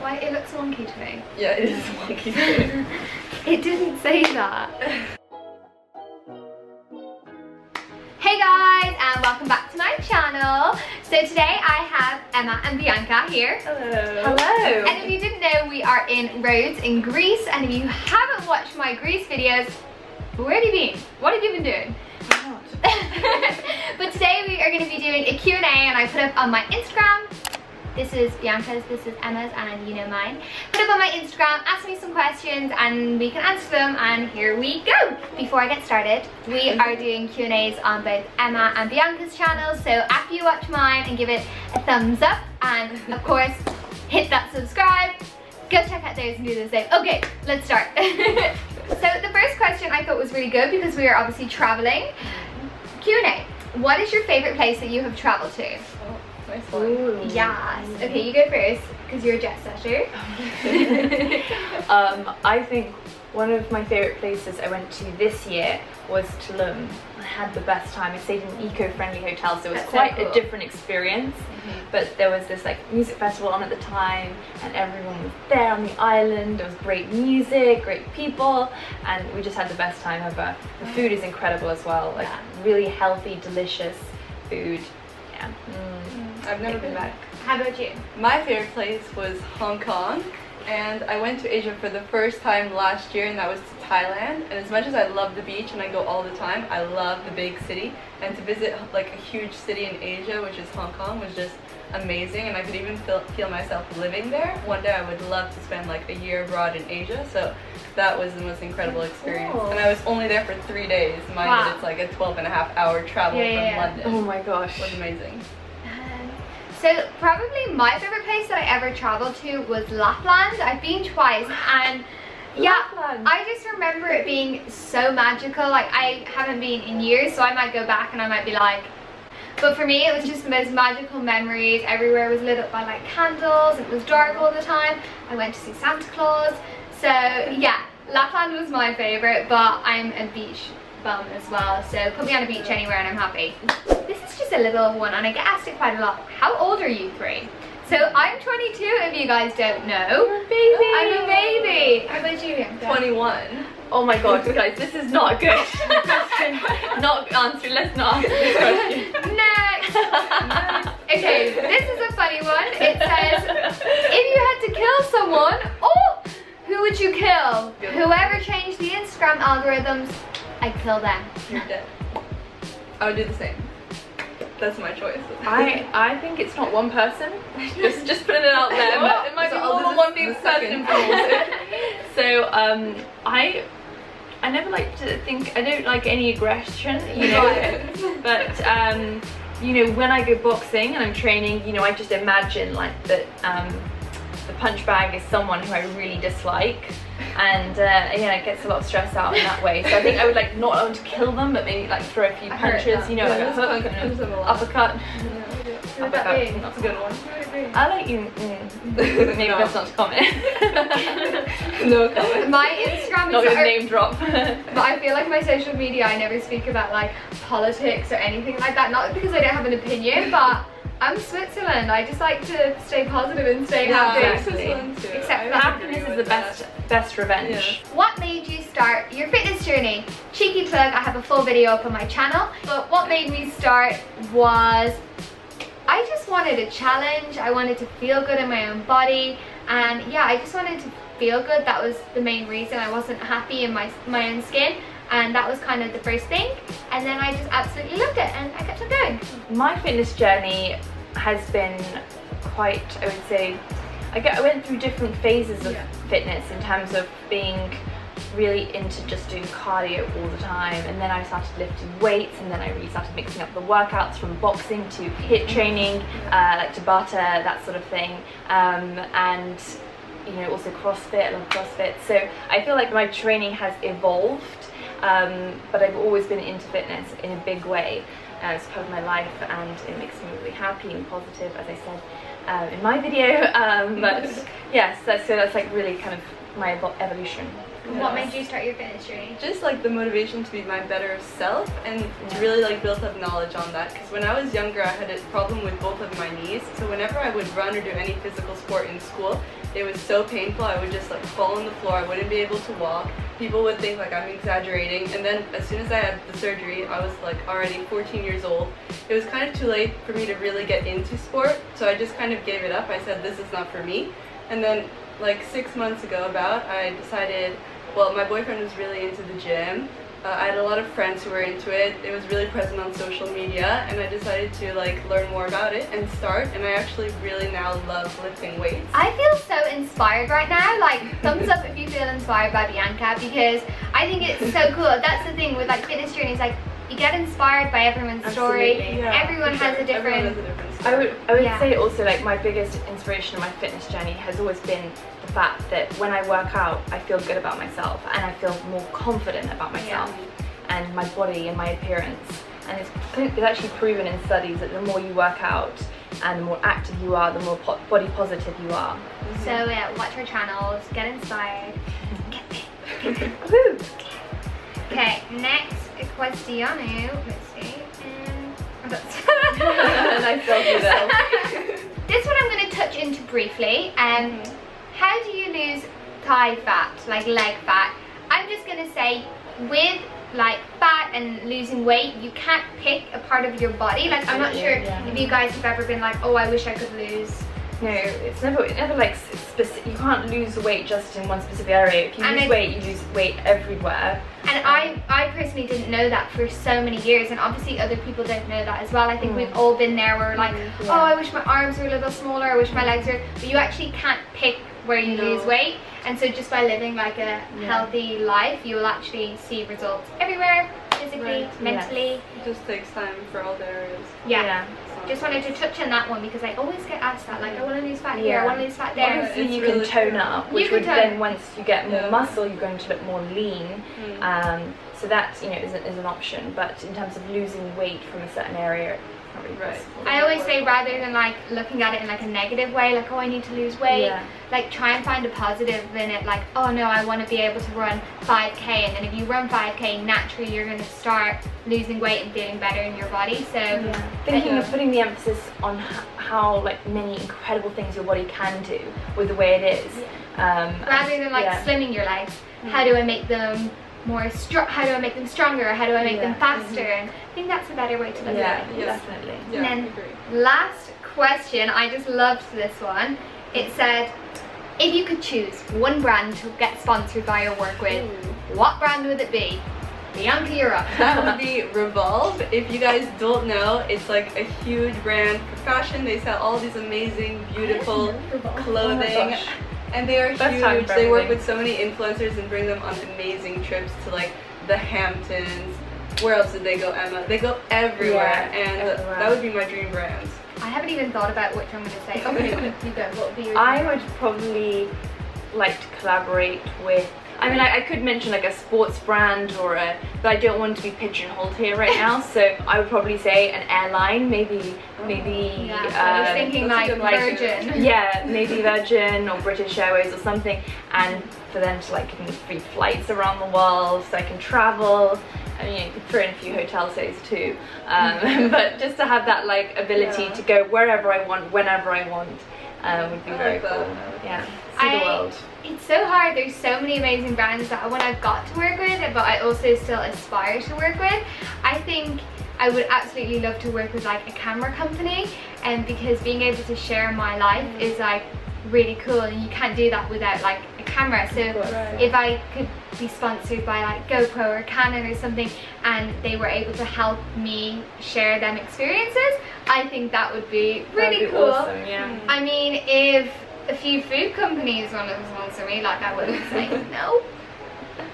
Why, it looks wonky to me. Yeah, it is wonky too. It didn't say that. Hey guys, and welcome back to my channel. So today I have Emma and Bianca here. Hello. Hello. And if you didn't know, we are in Rhodes in Greece, and if you haven't watched my Greece videos, where have you been? What have you been doing? But today we are going to be doing a Q&A, and I put up on my Instagram. This is Bianca's, this is Emma's, and you know mine. Put up on my Instagram, ask me some questions, and we can answer them, and here we go. Before I get started, we are doing Q&As on both Emma and Bianca's channels, so after you watch mine and give it a thumbs up, and of course, hit that subscribe, go check out theirs and do the same. Okay, let's start. So the first question I thought was really good because we are obviously traveling. Q&A, what is your favorite place that you have traveled to? Nice one. Ooh. Yes. Okay, you go first because you're a jet setter. I think one of my favourite places I went to this year was Tulum. I had the best time. I stayed in an eco-friendly hotel, so it was quite a different experience. But there was this like music festival on at the time, and everyone was there on the island. There was great music, great people, and we just had the best time ever. The food is incredible as well, like really healthy, delicious food. Yeah. I've never been back. How about you? My favorite place was Hong Kong, and I went to Asia for the first time last year, and that was to Thailand. And as much as I love the beach and I go all the time, I love the big city, and to visit like a huge city in Asia, which is Hong Kong, was just amazing. And I could even feel myself living there. One day I would love to spend like a year abroad in Asia, so that was the most incredible experience. Cool. And I was only there for 3 days. Mind that it's like a 12.5-hour travel from London. Oh my gosh. It was amazing. So probably my favorite place that I ever traveled to was Lapland. I've been twice, and yeah, Lapland. I just remember it being so magical. Like, I haven't been in years, so I might go back and I might be like, but for me it was just the most magical memories. Everywhere was lit up by like candles, it was dark all the time. I went to see Santa Claus. So yeah, Lapland was my favorite, but I'm a beach bum as well, so put me on a beach anywhere and I'm happy. This is just a little one, and I get asked it quite a lot. How old are you three? So I'm 22 if you guys don't know. You're a baby. I'm a baby. How about you, Bianca? 21. Oh my god, guys, this is not good. Not answering, let's not answer this question. Next. Okay, this is a funny one. It says, if you had to kill someone, who would you kill? Whoever changed the Instagram algorithms, I'd kill them. You're dead. I would do the same. That's my choice. I think it's not one person. Just putting it out there, but it might be more than one person. So I never like to think. I don't like any aggression, you know. But you know, when I go boxing and I'm training, you know, I just imagine like that the punch bag is someone who I really dislike, and yeah, it gets a lot of stress out in that way. So I think I would like not want to kill them, but maybe like throw a few punches, you know, like a hook and an uppercut. Uppercut. That's a good one. I like you. Maybe that's not to comment. No comment. My Instagram is Not gonna name drop. But I feel like my social media, I never speak about like politics or anything like that. Not because I don't have an opinion, but I'm Switzerland. I just like to stay positive and stay happy. Switzerland too. Except for Happiness is the best revenge. Yeah. What made you start your fitness journey? Cheeky plug, I have a full video up on my channel. But what made me start was I just wanted a challenge. I wanted to feel good in my own body, and yeah, I just wanted to feel good. That was the main reason. I wasn't happy in my own skin, and that was kind of the first thing, and then I just absolutely loved it and I kept on going. My fitness journey has been quite, I would say, I went through different phases of fitness in terms of being really into just doing cardio all the time, and then I started lifting weights, and then I really started mixing up the workouts from boxing to HIIT training, like Tabata, that sort of thing, and you know, also CrossFit. I love CrossFit. So I feel like my training has evolved, but I've always been into fitness in a big way. It's part of my life, and it makes me really happy and positive, as I said in my video. But yes, so that's like really kind of my evolution. What made you start your fitness journey? Just like the motivation to be my better self and to really like build up knowledge on that, because when I was younger I had a problem with both of my knees, so whenever I would run or do any physical sport in school, it was so painful. I would just like fall on the floor, I wouldn't be able to walk, people would think like I'm exaggerating, and then as soon as I had the surgery I was like already 14 years old. It was kind of too late for me to really get into sport, so I just kind of gave it up. I said this is not for me, and then like 6 months ago I decided, well, my boyfriend was really into the gym. I had a lot of friends who were into it. It was really present on social media, and I decided to like learn more about it and start, and I actually really now love lifting weights. I feel so inspired right now. Like, thumbs up if you feel inspired by Bianca, because I think it's so cool. That's the thing with like fitness journeys, like you get inspired by everyone's story. Yeah, Everyone has a different story. I would say also like my biggest inspiration in my fitness journey has always been the fact that when I work out I feel good about myself and I feel more confident about myself and my body and my appearance. And it's actually proven in studies that the more you work out and the more active you are, the more body positive you are. So yeah, watch our channels, get inspired, get fit. Woo! Okay, next question. Let's see. Nice selfie there. This one I'm going to touch into briefly. How do you lose thigh fat, like leg fat? I'm just going to say, with like fat and losing weight, you can't pick a part of your body. Like, I'm not sure if you guys have ever been like, oh, I wish I could lose. No, it's never like specific. You can't lose weight just in one specific area. If you lose weight, you lose weight everywhere. And I personally didn't know that for so many years, and obviously other people don't know that as well. I think we've all been there where we're like, oh, I wish my arms were a little smaller, I wish my legs were, but you actually can't pick where you lose weight. And so just by living like a healthy life, you will actually see results everywhere, physically, mentally. It just takes time for all the areas. Just wanted to touch on that one because I always get asked that, like, I want to lose fat here, I want to lose fat there. Obviously you can tone up, which would then, once you get more muscle, you're going to look more lean. So that, you know, is an option. But in terms of losing weight from a certain area, it's not really possible. I always say, rather than like looking at it in like a negative way, like, oh, I need to lose weight, like try and find a positive in it. Like, oh no, I want to be able to run 5k, and then if you run 5k, naturally you're going to start losing weight and feeling better in your body. So thinking of putting the emphasis on how like many incredible things your body can do with the way it is, rather than like slimming your legs. How do I make them more strong? How do I make them stronger? How do I make them faster? And I think that's a better way to look at it. Definitely. And then last question, I just loved this one. It said, if you could choose one brand to get sponsored by or work with, what brand would it be? Bianca, you're up. That would be Revolve. If you guys don't know, it's like a huge brand for fashion. They sell all these amazing, beautiful clothing. And they are huge. They work with so many influencers and bring them on amazing trips to like the Hamptons. Where else did they go, Emma? They go everywhere, and that would be my dream brand. I haven't even thought about which I'm going to say. Okay, you go. What would be your I would probably like to collaborate with, I mean, I could mention like a sports brand or a, but I don't want to be pigeonholed here right now, so I would probably say an airline, maybe I was thinking like Virgin. Yeah, maybe Virgin or British Airways or something, and for them to like give me free flights around the world so I can travel. I mean, you could throw in a few hotel stays too, but just to have that like ability to go wherever I want, whenever I want, would be very cool. Yeah, see the world. It's so hard. There's so many amazing brands that I've got to work with, but I also still aspire to work with. I think I would absolutely love to work with like a camera company, and because being able to share my life is like really cool, and you can't do that without like a camera. So if I could be sponsored by like GoPro or Canon or something, and they were able to help me share them experiences, I think that would be really cool. Awesome, yeah. I mean, if a few food companies want to sponsor me, like, I wouldn't say no.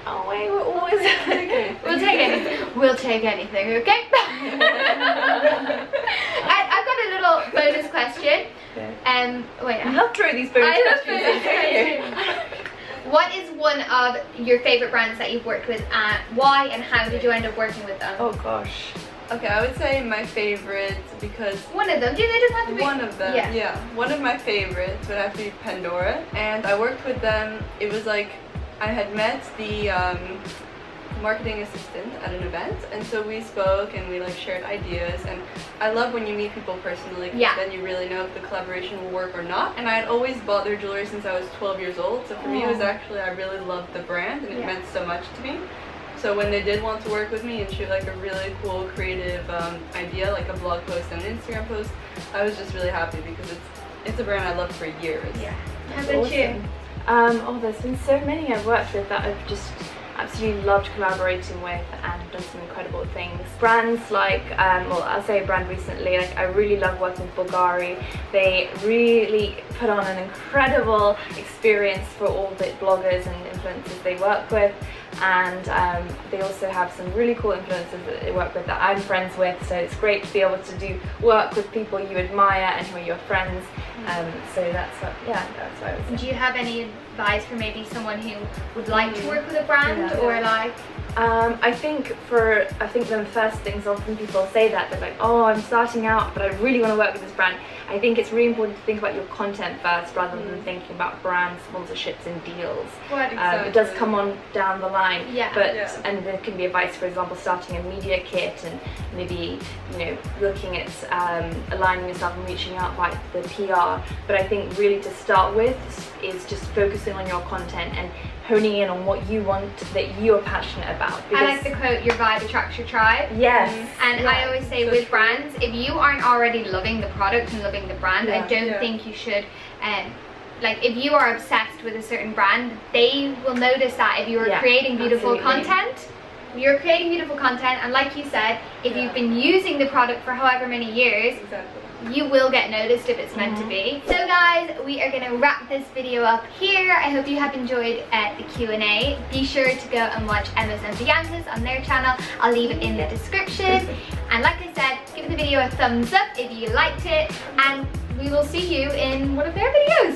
Oh wait, we're always we'll take anything. We'll take anything, okay? I've got a little bonus question. Wait. I love throwing these bonus questions in, don't you? What is one of your favorite brands that you've worked with, and why, and how did you end up working with them? Oh gosh. Okay, I would say my favorite, because one of them. Do they just have to be one of them? Yeah. One of my favorites would have to be Pandora, and I worked with them. It was like I had met the marketing assistant at an event, and so we spoke and we like shared ideas, and I love when you meet people personally, because then you really know if the collaboration will work or not. And I had always bought their jewelry since I was 12 years old, so for me it was actually, I really loved the brand and it meant so much to me. So when they did want to work with me and shoot like a really cool creative idea, like a blog post and an Instagram post, I was just really happy because it's a brand I loved for years. Yeah. How about you? Oh, there's been so many I've worked with that I've just absolutely loved collaborating with and done some incredible things. Brands like, well, I'll say a brand recently, like I really love working with Bulgari. They really put on an incredible experience for all the bloggers and influencers they work with, and they also have some really cool influencers that they work with that I'm friends with, so it's great to be able to do work with people you admire and who are your friends. So that's what, that's what I would say. Do you have any advice for maybe someone who would like to work with a brand or like? I think the first things often people say that they're like, oh, I'm starting out but I really want to work with this brand. I think it's really important to think about your content first rather than thinking about brand sponsorships and deals. It does come on down the line, and there can be advice, for example, starting a media kit and maybe, you know, looking at aligning yourself and reaching out by the PR. But I think really to start with is just focusing on your content and honing in on what you want, that you're passionate about. I like the quote, your vibe attracts your tribe. Yes. And I always say with brands, if you aren't already loving the product and loving the brand, I don't think you should, like if you are obsessed with a certain brand, they will notice that if you are creating beautiful content. You're creating beautiful content, and like you said, if you've been using the product for however many years, you will get noticed if it's meant to be. So guys, we are going to wrap this video up here. I hope you have enjoyed the Q&A. Be sure to go and watch Emma's and Bianca's on their channel. I'll leave it in the description. And like I said, give the video a thumbs up if you liked it, and we will see you in one of their videos.